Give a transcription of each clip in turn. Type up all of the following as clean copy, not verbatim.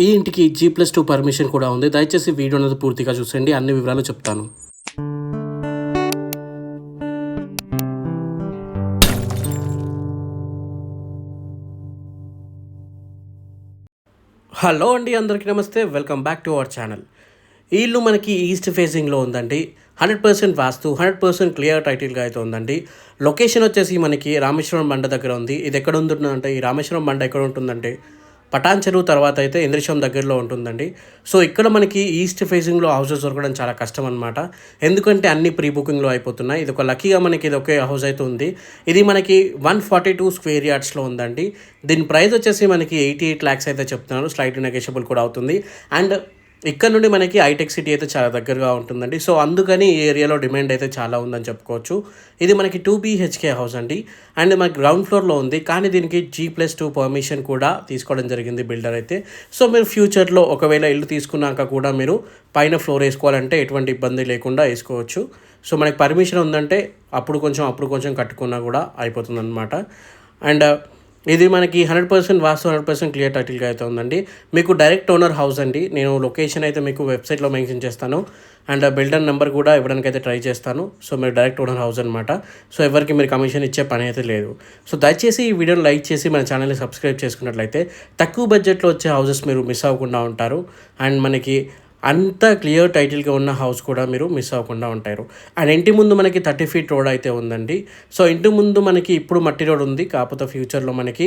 ఈ ఇంటికి G+2 permission కూడా ఉంది. దయచేసి వీడియో అనేది పూర్తిగా చూసేయండి, అన్ని వివరాలు చెప్తాను. హలో అండి, అందరికీ నమస్తే. Welcome back to our channel. ఈ ఇల్లు మనకి ఈస్ట్ ఫేసింగ్లో ఉందండి. 100% వాస్తు, 100% క్లియర్ టైటిల్గా అయితే ఉందండి. లొకేషన్ వచ్చేసి మనకి రామేశ్వరం బండ దగ్గర ఉంది. ఇది ఎక్కడ ఉంటుందంటే, ఈ రామేశ్వరం బండ ఎక్కడ ఉంటుందంటే పటాన్ చెరువు తర్వాత అయితే ఇంద్రశం దగ్గరలో ఉంటుందండి. సో ఇక్కడ మనకి ఈస్ట్ ఫేసింగ్లో హౌసెస్ దొరకడం చాలా కష్టం అనమాట. ఎందుకంటే అన్ని ప్రీ బుకింగ్లో అయిపోతున్నాయి. ఇది ఒక లక్కీగా మనకి ఇది ఒకే హౌస్ అయితే ఉంది. ఇది మనకి 142 స్క్వేర్ యార్డ్స్లో ఉందండి. దీని ప్రైస్ వచ్చేసి మనకి 88 lakhs అయితే చెప్తున్నారు. స్లైట్ నెగోషియబుల్ కూడా అవుతుంది. అండ్ ఇక్కడ నుండి మనకి హైటెక్ సిటీ అయితే చాలా దగ్గరగా ఉంటుందండి. సో అందుకని ఈ ఏరియాలో డిమాండ్ అయితే చాలా ఉందని చెప్పుకోవచ్చు. ఇది మనకి 2 BHK హౌస్ అండి. అండ్ మనకి గ్రౌండ్ ఫ్లోర్లో ఉంది, కానీ దీనికి G+2 పర్మిషన్ కూడా తీసుకోవడం జరిగింది బిల్డర్ అయితే. సో మీరు ఫ్యూచర్లో ఒకవేళ ఇల్లు తీసుకున్నాక కూడా మీరు పైన ఫ్లోర్ వేసుకోవాలంటే ఎటువంటి ఇబ్బంది లేకుండా వేసుకోవచ్చు. సో మనకి పర్మిషన్ ఉందంటే అప్పుడు కొంచెం కట్టుకున్నా కూడా అయిపోతుంది అనమాట. అండ్ ఇది మనకి 100% వాస్తు, 100% క్లియర్ టైటిల్గా అయితే ఉందండి. మీకు డైరెక్ట్ ఓనర్ హౌస్ అండి. నేను లొకేషన్ అయితే మీకు వెబ్సైట్లో మెన్షన్ చేస్తాను. అండ్ బిల్డర్ నెంబర్ కూడా ఇవ్వడానికి అయితే ట్రై చేస్తాను. సో మీరు డైరెక్ట్ ఓనర్ హౌస్ అనమాట. సో ఎవరికి మీరు కమిషన్ ఇచ్చే పని అయితే లేదు. సో దయచేసి ఈ వీడియోని లైక్ చేసి మన ఛానల్ని సబ్స్క్రైబ్ చేసుకున్నట్లయితే తక్కువ బడ్జెట్లో వచ్చే హౌసెస్ మీరు మిస్ అవ్వకుండా ఉంటారు. అండ్ మనకి అంత క్లియర్ టైటిల్గా ఉన్న హౌస్ కూడా మీరు మిస్ అవ్వకుండా ఉంటారు. అండ్ ఇంటి ముందు మనకి 30 feet రోడ్ అయితే ఉందండి. సో ఇంటి ముందు మనకి ఇప్పుడు మట్టి రోడ్ ఉంది, కాకపోతే ఫ్యూచర్లో మనకి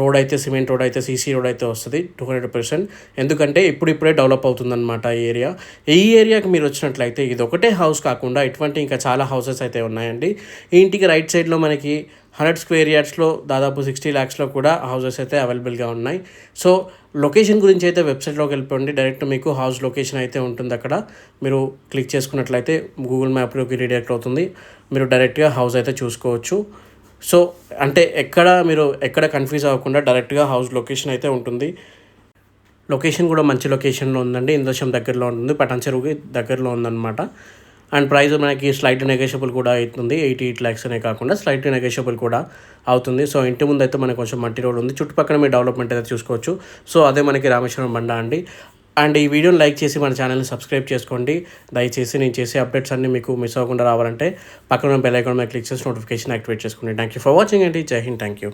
రోడ్ అయితే సిమెంట్ రోడ్ అయితే సీసీ రోడ్ అయితే వస్తుంది 200%. ఎందుకంటే ఇప్పుడిప్పుడే డెవలప్ అవుతుందన్నమాట ఈ ఏరియా. ఈ ఏరియాకి మీరు వచ్చినట్లయితే ఇది ఒకటే హౌస్ కాకుండా ఇటువంటి ఇంకా చాలా హౌసెస్ అయితే ఉన్నాయండి. ఈ ఇంటికి రైట్ సైడ్లో మనకి 100 స్క్వేర్ యార్డ్స్లో దాదాపు 60 lakhsలో కూడా హౌసెస్ అయితే అవైలబుల్గా ఉన్నాయి. సో లొకేషన్ గురించి అయితే వెబ్సైట్లోకి వెళ్ళిపోండి. డైరెక్ట్ మీకు హౌస్ లొకేషన్ అయితే ఉంటుంది. అక్కడ మీరు క్లిక్ చేసుకున్నట్లయితే గూగుల్ మ్యాప్లోకి రీడైరెక్ట్ అవుతుంది. మీరు డైరెక్ట్గా హౌస్ అయితే చూసుకోవచ్చు. సో అంటే ఎక్కడ కన్ఫ్యూజ్ అవ్వకుండా డైరెక్ట్గా హౌస్ లొకేషన్ అయితే ఉంటుంది. లొకేషన్ కూడా మంచి లొకేషన్లో ఉందండి. ఇంద్రశం దగ్గరలో ఉంటుంది, పటాన్ చెరువుకి దగ్గరలో ఉందన్నమాట. అండ్ ప్రైస్ మనకి స్లైట్ నెగోషియబుల్ కూడా అవుతుంది. 88 lakhs అనే కాకుండా స్లైట్ నెగోషియబుల్ కూడా అవుతుంది. సో ఇంటి ముందు అయితే మనకు కొంచెం మట్టి రోడ్ ఉంది. చుట్టుపక్కల మీరు డెవలప్మెంట్ అయితే చూసుకోవచ్చు. సో అదే మనకి రామేశ్వరం బండ అండి. అండ్ ఈ వీడియోని లైక్ చేసి మన ఛానల్ని సబ్స్క్రైబ్ చేసుకోండి. దయచేసి నేను చేసే అప్డేట్స్ అన్నీ మీకు మిస్ అవ్వకుండా రావాలంటే పక్కన బెల్ ఐకాన్ మీద క్లిక్ చేసి నోటిఫికేషన్ యాక్టివేట్ చేసుకోండి. థ్యాంక్ యూ ఫర్ వాచింగ్ అండి. జై హింద్. Thank you.